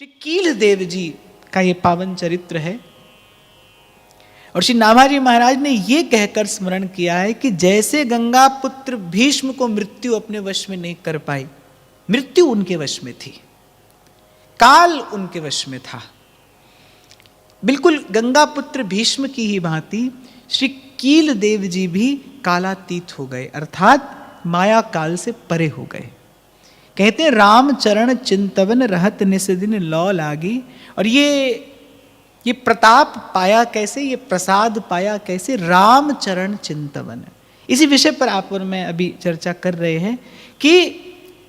श्री कील देव जी का ये पावन चरित्र है। और श्री नाभाजी महाराज ने ये कहकर स्मरण किया है कि जैसे गंगा पुत्र भीष्म को मृत्यु अपने वश में नहीं कर पाई, मृत्यु उनके वश में थी, काल उनके वश में था, बिल्कुल गंगा पुत्र भीष्म की ही भांति श्री कील देव जी भी कालातीत हो गए, अर्थात माया काल से परे हो गए। कहते हैं राम चरण चिंतवन रहत निस दिन लौ लागी। और ये प्रताप पाया कैसे, ये प्रसाद पाया कैसे? राम चरण चिंतवन। इसी विषय पर आप और मैं अभी चर्चा कर रहे हैं कि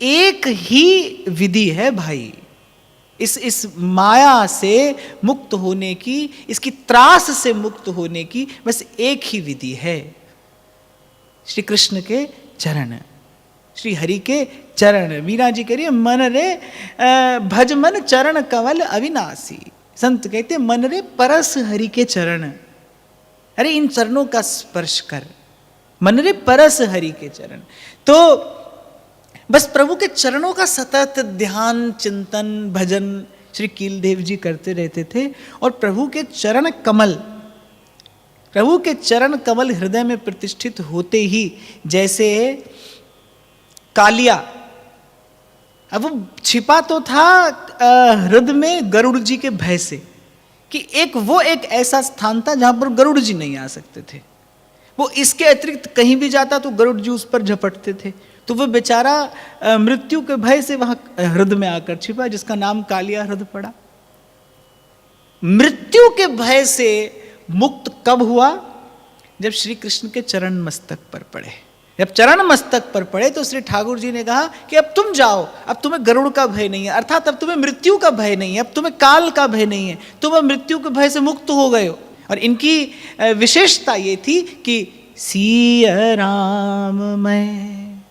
एक ही विधि है भाई इस माया से मुक्त होने की, इसकी त्रास से मुक्त होने की, बस एक ही विधि है, श्री कृष्ण के चरण, श्री हरि के चरण। मीरा जी कह रही है मन रे भज मन चरण कमल अविनाशी। संत कहते मन रे परस हरि के चरण, अरे इन चरणों का स्पर्श कर, मन रे परस हरि के चरण। तो बस प्रभु के चरणों का सतत ध्यान चिंतन भजन श्री कीलदेव जी करते रहते थे। और प्रभु के चरण कमल हृदय में प्रतिष्ठित होते ही जैसे कालिया, अब वो छिपा तो था हृदय में गरुड़ जी के भय से, कि एक ऐसा स्थान था जहां पर गरुड़ जी नहीं आ सकते थे। वो इसके अतिरिक्त कहीं भी जाता तो गरुड़ जी उस पर झपटते थे, तो वो बेचारा मृत्यु के भय से वहां हृदय में आकर छिपा, जिसका नाम कालिया हृदय पड़ा। मृत्यु के भय से मुक्त कब हुआ? जब श्री कृष्ण के चरण मस्तक पर पड़े। जब चरण मस्तक पर पड़े तो श्री ठाकुर जी ने कहा कि अब तुम जाओ, अब तुम्हें गरुड़ का भय नहीं है, अर्थात अब तुम्हें मृत्यु का भय नहीं है, अब तुम्हें काल का भय नहीं है, तुम अब मृत्यु के भय से मुक्त हो गए हो। और इनकी विशेषता ये थी कि सिया राम मैं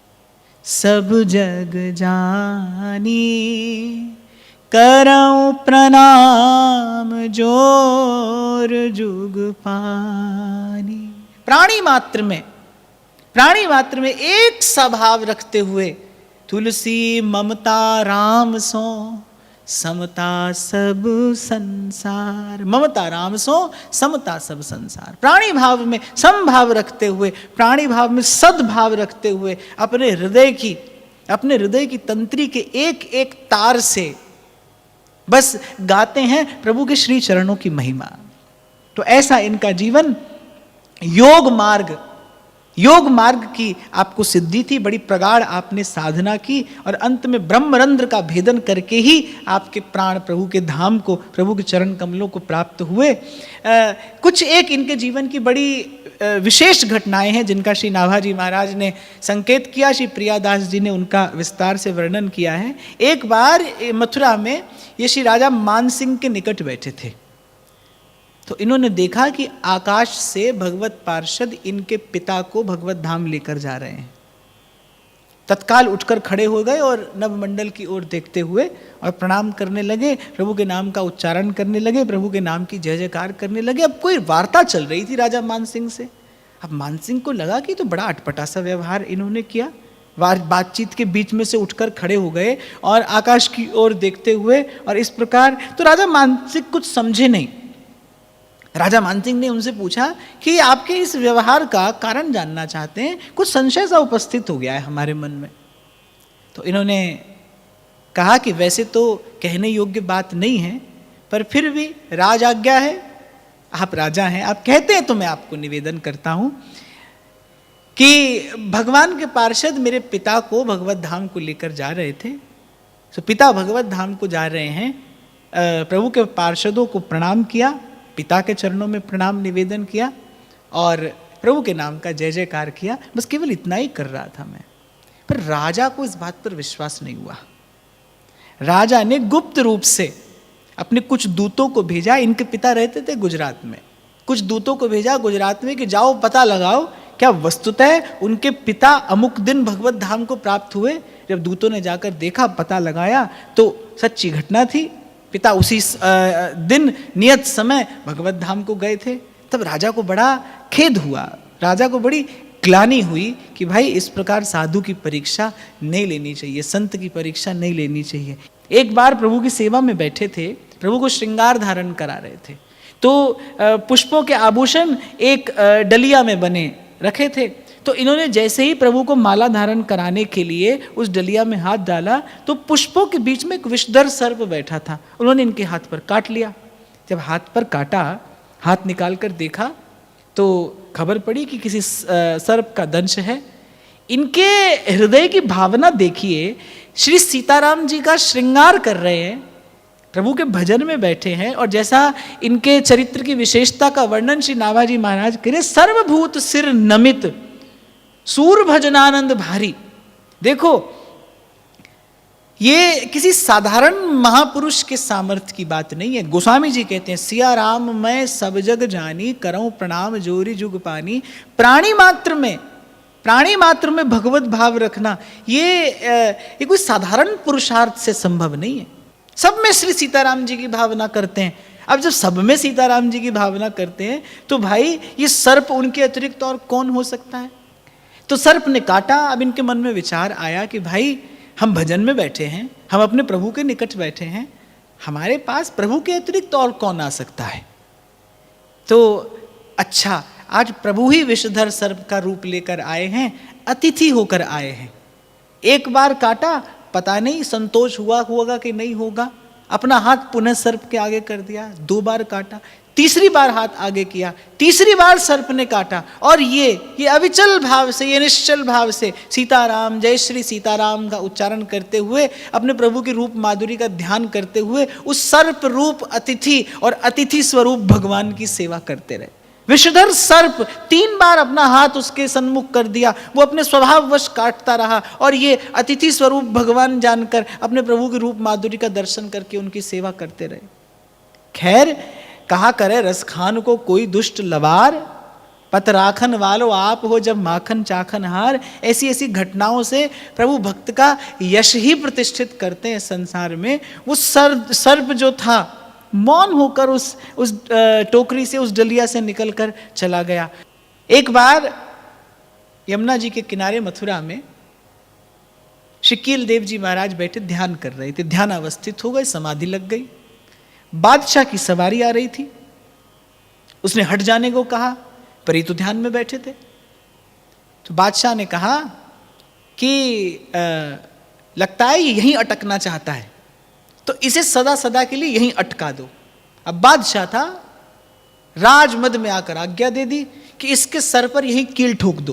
सब जग जानी, करऊं प्रणाम जोर जुग पानी। प्राणी मात्र में एक सा भाव रखते हुए, तुलसी ममता राम सो समता सब संसार, ममता राम सो समता सब संसार। प्राणी भाव में समभाव रखते हुए, प्राणी भाव में सद्भाव रखते हुए अपने हृदय की तंत्री के एक एक तार से बस गाते हैं प्रभु के श्री चरणों की महिमा। तो ऐसा इनका जीवन योग मार्ग की आपको सिद्धि थी, बड़ी प्रगाढ़ आपने साधना की, और अंत में ब्रह्मरंध्र का भेदन करके ही आपके प्राण प्रभु के धाम को, प्रभु के चरण कमलों को प्राप्त हुए। कुछ एक इनके जीवन की बड़ी विशेष घटनाएं हैं जिनका श्री नाभाजी महाराज ने संकेत किया, श्री प्रियादास जी ने उनका विस्तार से वर्णन किया है। एक बार मथुरा में ये श्री राजा मानसिंह के निकट बैठे थे, तो इन्होंने देखा कि आकाश से भगवत पार्षद इनके पिता को भगवत धाम लेकर जा रहे हैं। तत्काल उठकर खड़े हो गए और नवमंडल की ओर देखते हुए और प्रणाम करने लगे, प्रभु के नाम का उच्चारण करने लगे, प्रभु के नाम की जय जयकार करने लगे। अब कोई वार्ता चल रही थी राजा मानसिंह से। अब मानसिंह को लगा कि तो बड़ा अटपटा सा व्यवहार इन्होंने किया। बातचीत के बीच में से उठकर खड़े हो गए और आकाश की ओर देखते हुए और इस प्रकार। तो राजा मानसिंह कुछ समझे नहीं। राजा मानसिंह ने उनसे पूछा कि आपके इस व्यवहार का कारण जानना चाहते हैं, कुछ संशय सा उपस्थित हो गया है हमारे मन में। तो इन्होंने कहा कि वैसे तो कहने योग्य बात नहीं है, पर फिर भी राज आज्ञा है, आप राजा हैं, आप कहते हैं तो मैं आपको निवेदन करता हूं कि भगवान के पार्षद मेरे पिता को भगवत धाम को लेकर जा रहे थे। तो पिता भगवत धाम को जा रहे हैं, प्रभु के पार्षदों को प्रणाम किया, पिता के चरणों में प्रणाम निवेदन किया और प्रभु के नाम का जय जयकार किया, बस केवल इतना ही कर रहा था मैं। पर राजा को इस बात पर विश्वास नहीं हुआ। राजा ने गुप्त रूप से अपने कुछ दूतों को भेजा, इनके पिता रहते थे गुजरात में, कुछ दूतों को भेजा गुजरात में कि जाओ पता लगाओ क्या वस्तुतः उनके पिता अमुक दिन भगवत धाम को प्राप्त हुए। जब दूतों ने जाकर देखा, पता लगाया, तो सच्ची घटना थी, पिता उसी दिन नियत समय भगवत धाम को गए थे। तब राजा को बड़ा खेद हुआ, राजा को बड़ी ग्लानि हुई कि भाई इस प्रकार साधु की परीक्षा नहीं लेनी चाहिए, संत की परीक्षा नहीं लेनी चाहिए। एक बार प्रभु की सेवा में बैठे थे, प्रभु को श्रृंगार धारण करा रहे थे, तो पुष्पों के आभूषण एक डलिया में बने रखे थे। तो इन्होंने जैसे ही प्रभु को माला धारण कराने के लिए उस डलिया में हाथ डाला तो पुष्पों के बीच में एक विषधर सर्प बैठा था, उन्होंने इनके हाथ पर काट लिया। जब हाथ पर काटा, हाथ निकाल कर देखा तो खबर पड़ी कि किसी सर्प का दंश है। इनके हृदय की भावना देखिए, श्री सीताराम जी का श्रृंगार कर रहे हैं, प्रभु के भजन में बैठे हैं, और जैसा इनके चरित्र की विशेषता का वर्णन श्री नाभाजी महाराज करे, सर्वभूत सिर नमित सूर भजनानंद भारी। देखो, ये किसी साधारण महापुरुष के सामर्थ्य की बात नहीं है। गोस्वामी जी कहते हैं, सिया राम मैं सब जग जानी, करऊं प्रणाम जोरी जुग पानी। प्राणी मात्र में भगवत भाव रखना, ये कोई साधारण पुरुषार्थ से संभव नहीं है। सब में श्री सीताराम जी की भावना करते हैं। अब जब सब में सीताराम जी की भावना करते हैं तो भाई ये सर्प उनके अतिरिक्त और कौन हो सकता है। तो सर्प ने काटा। अब इनके मन में विचार आया कि भाई हम भजन में बैठे हैं, हम अपने प्रभु के निकट बैठे हैं, हमारे पास प्रभु के अतिरिक्त और कौन आ सकता है। तो अच्छा, आज प्रभु ही विषधर सर्प का रूप लेकर आए हैं, अतिथि होकर आए हैं। एक बार काटा, पता नहीं संतोष हुआ होगा कि नहीं होगा, अपना हाथ पुनः सर्प के आगे कर दिया। 2 बार काटा, तीसरी बार हाथ आगे किया, तीसरी बार सर्प ने काटा, और ये अविचल भाव से, ये निश्चल भाव से सीताराम, जय श्री सीताराम का उच्चारण करते हुए, अपने प्रभु की रूप माधुरी का ध्यान करते हुए उस सर्प रूप अतिथि और अतिथि स्वरूप भगवान की सेवा करते रहे। विषधर सर्प 3 बार अपना हाथ उसके सन्मुख कर दिया, वो अपने स्वभाववश काटता रहा, और ये अतिथि स्वरूप भगवान जानकर अपने प्रभु की रूप माधुरी का दर्शन करके उनकी सेवा करते रहे। खैर, कहा करे रस खान को कोई दुष्ट लवार, पत राखन वालो आप हो जब माखन चाखन हार। ऐसी ऐसी घटनाओं से प्रभु भक्त का यश ही प्रतिष्ठित करते हैं संसार में। वो सर्प जो था मौन होकर उस टोकरी से, उस डलिया से निकलकर चला गया। एक बार यमुना जी के किनारे मथुरा में श्री कील देव जी महाराज बैठे ध्यान कर रहे थे, ध्यान अवस्थित हो गए, समाधि लग गई। बादशाह की सवारी आ रही थी, उसने हट जाने को कहा, पर ये तो ध्यान में बैठे थे। तो बादशाह ने कहा कि लगता है ये यहीं अटकना चाहता है, तो इसे सदा सदा के लिए यहीं अटका दो। अब बादशाह था, राजमद में आकर आज्ञा दे दी कि इसके सर पर यहीं कील ठोक दो।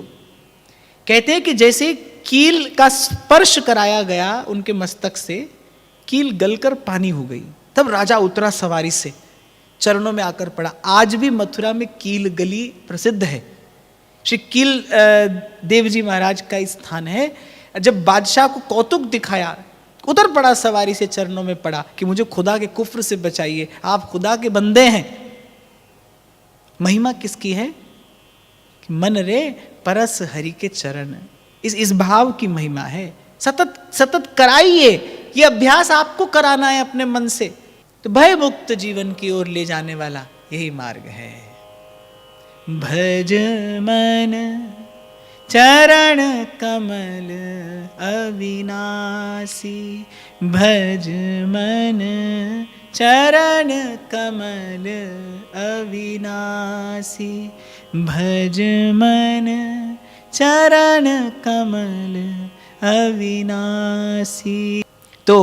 कहते हैं कि जैसे कील का स्पर्श कराया गया उनके मस्तक से, कील गलकर पानी हो गई। तब राजा उतरा सवारी से, चरणों में आकर पड़ा। आज भी मथुरा में कील गली प्रसिद्ध है, श्री कील देव जी महाराज का स्थान है। जब बादशाह को कौतुक दिखाया, उतर पड़ा सवारी से, चरणों में पड़ा कि मुझे खुदा के कुफ्र से बचाइए, आप खुदा के बंदे हैं। महिमा किसकी है? मन रे परस हरि के चरण, इस भाव की महिमा है। सतत सतत कराइए, ये अभ्यास आपको कराना है अपने मन से, तो भय मुक्त जीवन की ओर ले जाने वाला यही मार्ग है। भज मन चरण कमल अविनाशी, भज मन चरण कमल अविनाशी, भज मन चरण कमल अविनाशी। तो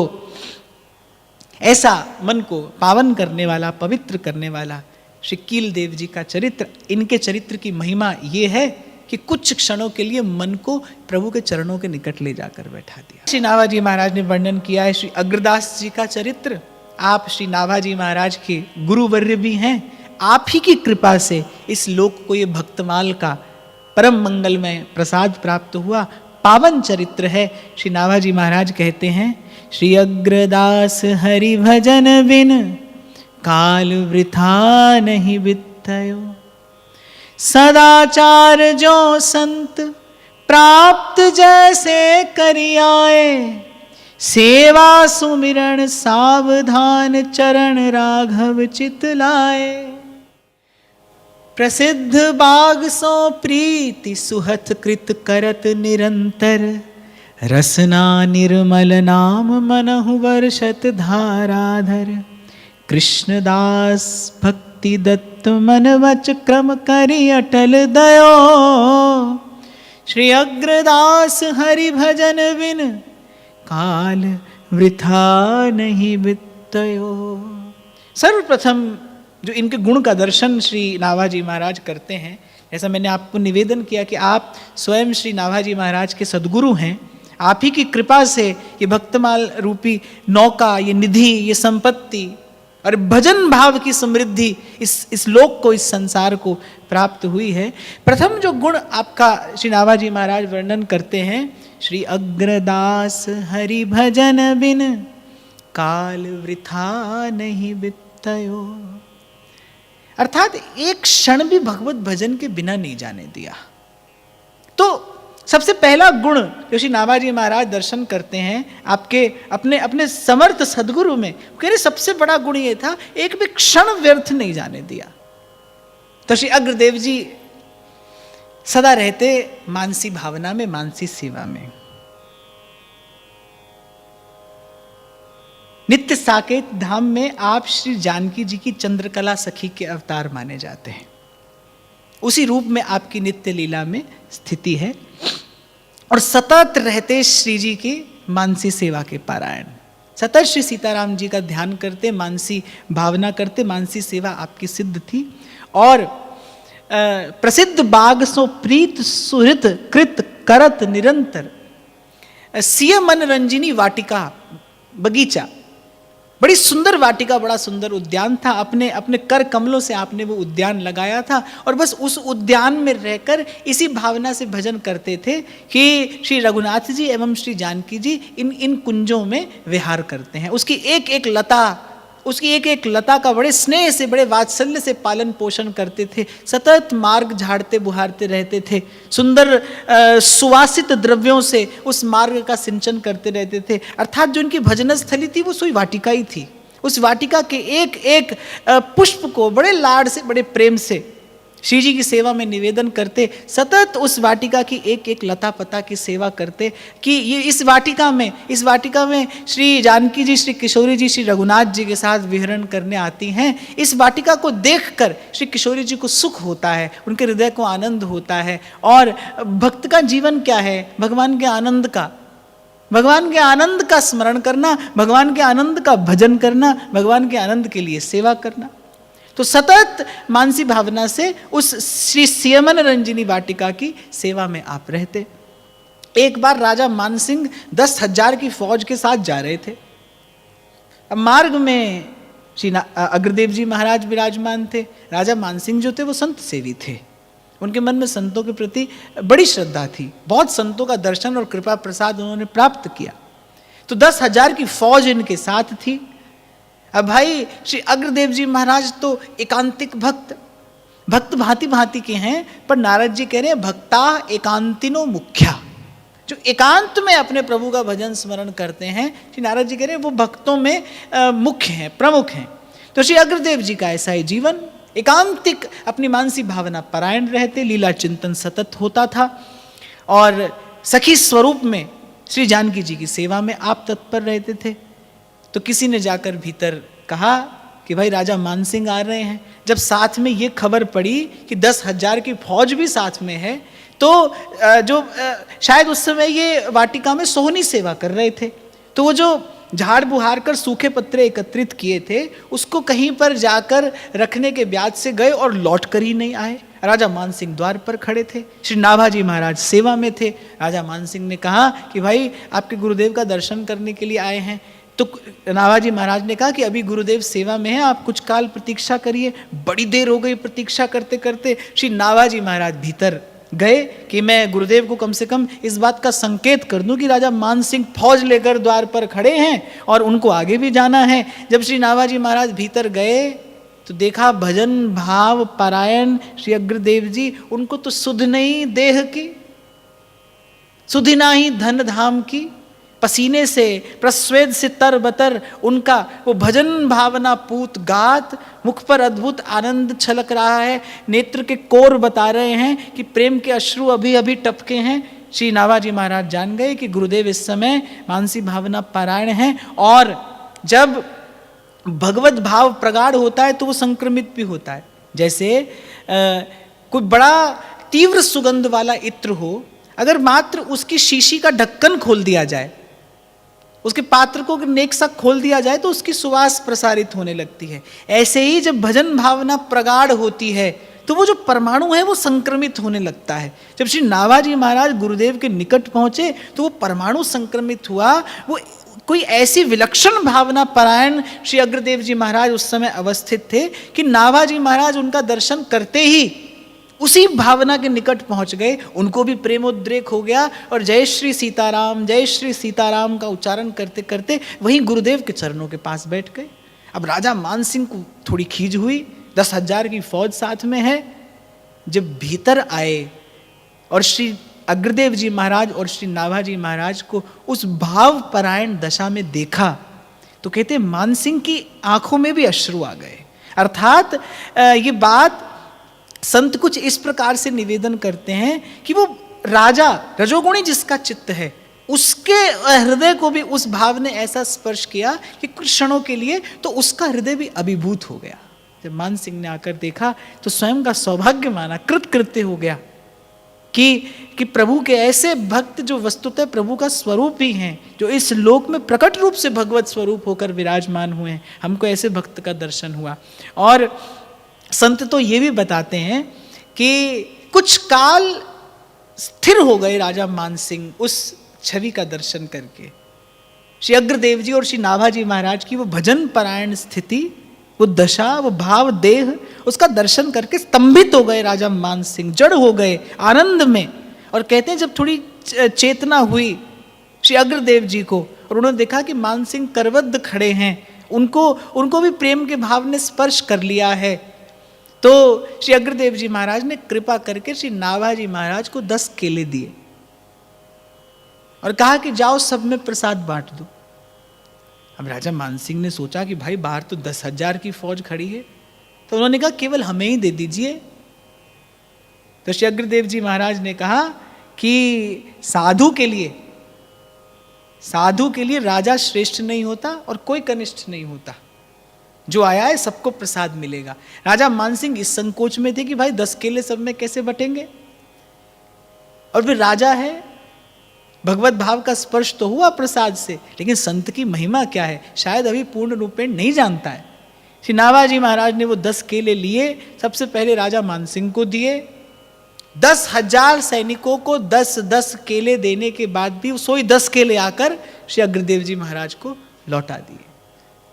ऐसा मन को पावन करने वाला, पवित्र करने वाला श्री कील देव जी का चरित्र, इनके चरित्र की महिमा ये है कि कुछ क्षणों के लिए मन को प्रभु के चरणों के निकट ले जाकर बैठा दिया। श्री नाभाजी महाराज ने वर्णन किया है श्री अग्रदास जी का चरित्र। आप श्री नाभाजी महाराज के गुरुवर्य भी हैं। आप ही की कृपा से इस लोक को ये भक्तमाल का परम मंगलमय प्रसाद प्राप्त हुआ। पावन चरित्र है। श्री नाभाजी महाराज कहते हैं, श्री अग्रदास हरि भजन बिन काल वृथा नहीं बितयो, सदाचार जो संत प्राप्त जैसे करियाए, सेवा सुमिरण सावधान चरण राघव चित लाए। प्रसिद्ध बाग सो प्रीति सुहत कृत करत निरंतर, रसना निर्मल नाम मनहु वर्षत धाराधर। कृष्णदास भक्ति दत्त मन वच क्रम करि अटल दयो, श्री अग्रदास हरि भजन बिन काल वृथा नहीं बितयो। सर्वप्रथम जो इनके गुण का दर्शन श्री नाभाजी महाराज करते हैं, जैसा मैंने आपको निवेदन किया कि आप स्वयं श्री नाभाजी महाराज के सद्गुरु हैं, आप ही की कृपा से ये भक्तमाल रूपी नौका, ये निधि, ये संपत्ति और भजन भाव की समृद्धि इस लोक को, इस संसार को प्राप्त हुई है। प्रथम जो गुण आपका श्री नाभाजी महाराज वर्णन करते हैं, श्री अग्रदास हरि भजन बिन काल वृथा नहीं बितयो, अर्थात एक क्षण भी भगवत भजन के बिना नहीं जाने दिया। तो सबसे पहला गुण जो श्री नाभाजी महाराज दर्शन करते हैं आपके अपने समर्थ सदगुरु में, कह रहे सबसे बड़ा गुण ये था, एक भी क्षण व्यर्थ नहीं जाने दिया। तो श्री अग्रदेव जी सदा रहते मानसी भावना में, मानसी सेवा में। नित्य साकेत धाम में आप श्री जानकी जी की चंद्रकला सखी के अवतार माने जाते हैं, उसी रूप में आपकी नित्य लीला में स्थिति है। और सतत रहते श्री जी की मानसी सेवा के पारायण, सतत श्री सीताराम जी का ध्यान करते, मानसी भावना करते, मानसी सेवा आपकी सिद्ध थी। और प्रसिद्ध बाग सो प्रीत सुहृत कृत करत निरंतर, सिय मन रंजिनी वाटिका, बगीचा, बड़ी सुंदर वाटिका, बड़ा सुंदर उद्यान था। अपने अपने कर कमलों से आपने वो उद्यान लगाया था और बस उस उद्यान में रहकर इसी भावना से भजन करते थे कि श्री रघुनाथ जी एवं श्री जानकी जी इन कुंजों में विहार करते हैं। उसकी एक एक लता का बड़े स्नेह से, बड़े वात्सल्य से पालन पोषण करते थे, सतत मार्ग झाड़ते बुहारते रहते थे, सुंदर सुवासित द्रव्यों से उस मार्ग का सिंचन करते रहते थे। अर्थात जो उनकी भजन स्थली थी वो सोई वाटिका ही थी। उस वाटिका के एक एक पुष्प को बड़े लाड से, बड़े प्रेम से श्री जी की सेवा में निवेदन करते, सतत उस वाटिका की एक एक लता पता की सेवा करते कि ये इस वाटिका में श्री जानकी जी, श्री किशोरी जी, श्री रघुनाथ जी के साथ विहरण करने आती हैं। इस वाटिका को देखकर श्री किशोरी जी को सुख होता है, उनके हृदय को आनंद होता है। और भक्त का जीवन क्या है? भगवान के आनंद का स्मरण करना, भगवान के आनंद का भजन करना, भगवान के आनंद के लिए सेवा करना। तो सतत मानसी भावना से उस श्री सियमन रंजिनी वाटिका की सेवा में आप रहते। एक बार राजा मानसिंह 10,000 की फौज के साथ जा रहे थे। अब मार्ग में श्री अग्रदेव जी महाराज विराजमान थे। राजा मानसिंह जो थे वो संत सेवी थे, उनके मन में संतों के प्रति बड़ी श्रद्धा थी, बहुत संतों का दर्शन और कृपा प्रसाद उन्होंने प्राप्त किया। तो 10,000 की फौज इनके साथ थी। अब भाई श्री अग्रदेव जी महाराज तो एकांतिक भक्त भांति भांति के हैं, पर नारद जी कह रहे हैं भक्ता एकांतिनो मुख्या, जो एकांत में अपने प्रभु का भजन स्मरण करते हैं, श्री नारद जी कह रहे हैं वो भक्तों में मुख्य हैं, प्रमुख हैं। तो श्री अग्रदेव जी का ऐसा ही जीवन, एकांतिक अपनी मानसी भावना परायण रहते, लीला चिंतन सतत होता था और सखी स्वरूप में श्री जानकी जी की सेवा में आप तत्पर रहते थे। तो किसी ने जाकर भीतर कहा कि भाई राजा मानसिंह आ रहे हैं। जब साथ में ये खबर पड़ी कि 10,000 की फौज भी साथ में है, तो शायद उस समय ये वाटिका में सोहनी सेवा कर रहे थे, तो वो जो झाड़ बुहार कर सूखे पत्रे एकत्रित किए थे उसको कहीं पर जाकर रखने के ब्याज से गए और लौट कर ही नहीं आए। राजा मानसिंह द्वार पर खड़े थे, श्री नाभाजी महाराज सेवा में थे। राजा मानसिंह ने कहा कि भाई आपके गुरुदेव का दर्शन करने के लिए आए हैं। तो नाभाजी महाराज ने कहा कि अभी गुरुदेव सेवा में हैं, आप कुछ काल प्रतीक्षा करिए। बड़ी देर हो गई प्रतीक्षा करते करते। श्री नाभाजी महाराज भीतर गए कि मैं गुरुदेव को कम से कम इस बात का संकेत कर दूं कि राजा मानसिंह फौज लेकर द्वार पर खड़े हैं और उनको आगे भी जाना है। जब श्री नाभाजी महाराज भीतर गए तो देखा भजन भाव पारायण श्री अग्रदेव जी, उनको तो सुध नहीं देह की, सुधि नाही धन धाम की, पसीने से प्रस्वेद से तर बतर उनका वो भजन भावना पूत गात, मुख पर अद्भुत आनंद छलक रहा है, नेत्र के कोर बता रहे हैं कि प्रेम के अश्रु अभी अभी टपके हैं। श्री नाभाजी महाराज जान गए कि गुरुदेव इस समय मानसी भावना पारायण हैं, और जब भगवत भाव प्रगाढ़ होता है तो वो संक्रमित भी होता है। जैसे कोई बड़ा तीव्र सुगंध वाला इत्र हो, अगर मात्र उसकी शीशी का ढक्कन खोल दिया जाए, उसके पात्र को अगर नेक सा खोल दिया जाए तो उसकी सुवास प्रसारित होने लगती है। ऐसे ही जब भजन भावना प्रगाढ़ होती है तो वो जो परमाणु है वो संक्रमित होने लगता है। जब श्री नाभाजी महाराज गुरुदेव के निकट पहुंचे तो वो परमाणु संक्रमित हुआ। वो कोई ऐसी विलक्षण भावना परायण श्री अग्रदेव जी महाराज उस समय अवस्थित थे कि नाभाजी महाराज उनका दर्शन करते ही उसी भावना के निकट पहुंच गए। उनको भी प्रेमोद्रेक हो गया और जय श्री सीताराम का उच्चारण करते करते वहीं गुरुदेव के चरणों के पास बैठ गए। अब राजा मानसिंह को थोड़ी खींच हुई, 10,000 की फौज साथ में है। जब भीतर आए और श्री अग्रदेव जी महाराज और श्री नाभाजी महाराज को उस भाव परायण दशा में देखा तो कहते मानसिंह की आंखों में भी अश्रु आ गए। अर्थात ये बात संत कुछ इस प्रकार से निवेदन करते हैं कि वो राजा रजोगुणी जिसका चित्त है उसके हृदय को भी उस भाव ने ऐसा स्पर्श किया कि कुछ क्षणों के लिए तो उसका हृदय भी अभिभूत हो गया। जब मानसिंह ने आकर देखा तो स्वयं का सौभाग्य माना, कृतकृत्य हो गया कि प्रभु के ऐसे भक्त जो वस्तुतः प्रभु का स्वरूप ही हैं, जो इस लोक में प्रकट रूप से भगवत स्वरूप होकर विराजमान हुए हैं, हमको ऐसे भक्त का दर्शन हुआ। और संत तो ये भी बताते हैं कि कुछ काल स्थिर हो गए राजा मानसिंह उस छवि का दर्शन करके। श्री अग्रदेव जी और श्री नाभाजी महाराज की वो भजन परायण स्थिति, वो दशा, वो भाव देह, उसका दर्शन करके स्तंभित हो गए राजा मानसिंह, जड़ हो गए आनंद में। और कहते हैं जब थोड़ी चेतना हुई श्री अग्रदेव जी को और उन्होंने देखा कि मानसिंह करबद्ध खड़े हैं, उनको भी प्रेम के भाव ने स्पर्श कर लिया है, तो श्री अग्रदेव जी महाराज ने कृपा करके श्री नाभाजी महाराज को 10 केले दिए और कहा कि जाओ सब में प्रसाद बांट दो। अब राजा मानसिंह ने सोचा कि भाई बाहर तो 10,000 की फौज खड़ी है, तो उन्होंने कहा केवल हमें ही दे दीजिए। तो श्री अग्रदेव जी महाराज ने कहा कि साधु के लिए राजा श्रेष्ठ नहीं होता और कोई कनिष्ठ नहीं होता, जो आया है सबको प्रसाद मिलेगा। राजा मानसिंह इस संकोच में थे कि भाई 10 केले सब में कैसे बटेंगे, और फिर राजा है, भगवत भाव का स्पर्श तो हुआ प्रसाद से, लेकिन संत की महिमा क्या है शायद अभी पूर्ण रूपेण नहीं जानता है। श्री नाभाजी महाराज ने वो 10 केले लिए, सबसे पहले राजा मानसिंह को दिए। 10,000 सैनिकों को 10-10 केले देने के बाद भी सोई 10 केले आकर श्री अग्रदेव जी महाराज को लौटा दिए।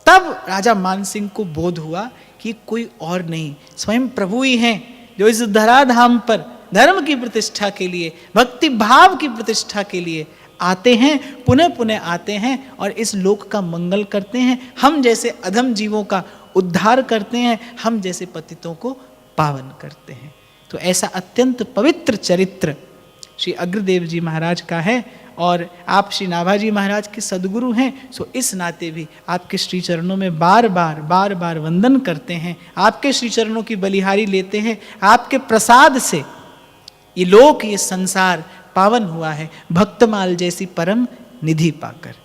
तब राजा मानसिंह को बोध हुआ कि कोई और नहीं, स्वयं प्रभु ही हैं जो इस धराधाम पर धर्म की प्रतिष्ठा के लिए, भक्ति भाव की प्रतिष्ठा के लिए आते हैं, पुनः पुनः आते हैं और इस लोक का मंगल करते हैं। हम जैसे अधम जीवों का उद्धार करते हैं, हम जैसे पतितों को पावन करते हैं। तो ऐसा अत्यंत पवित्र चरित्र श्री अग्रदेव जी महाराज का है और आप श्री नाभाजी महाराज के सदगुरु हैं। सो इस नाते भी आपके श्री चरणों में बार बार वंदन करते हैं, आपके श्री चरणों की बलिहारी लेते हैं। आपके प्रसाद से ये लोक, ये संसार पावन हुआ है, भक्तमाल जैसी परम निधि पाकर।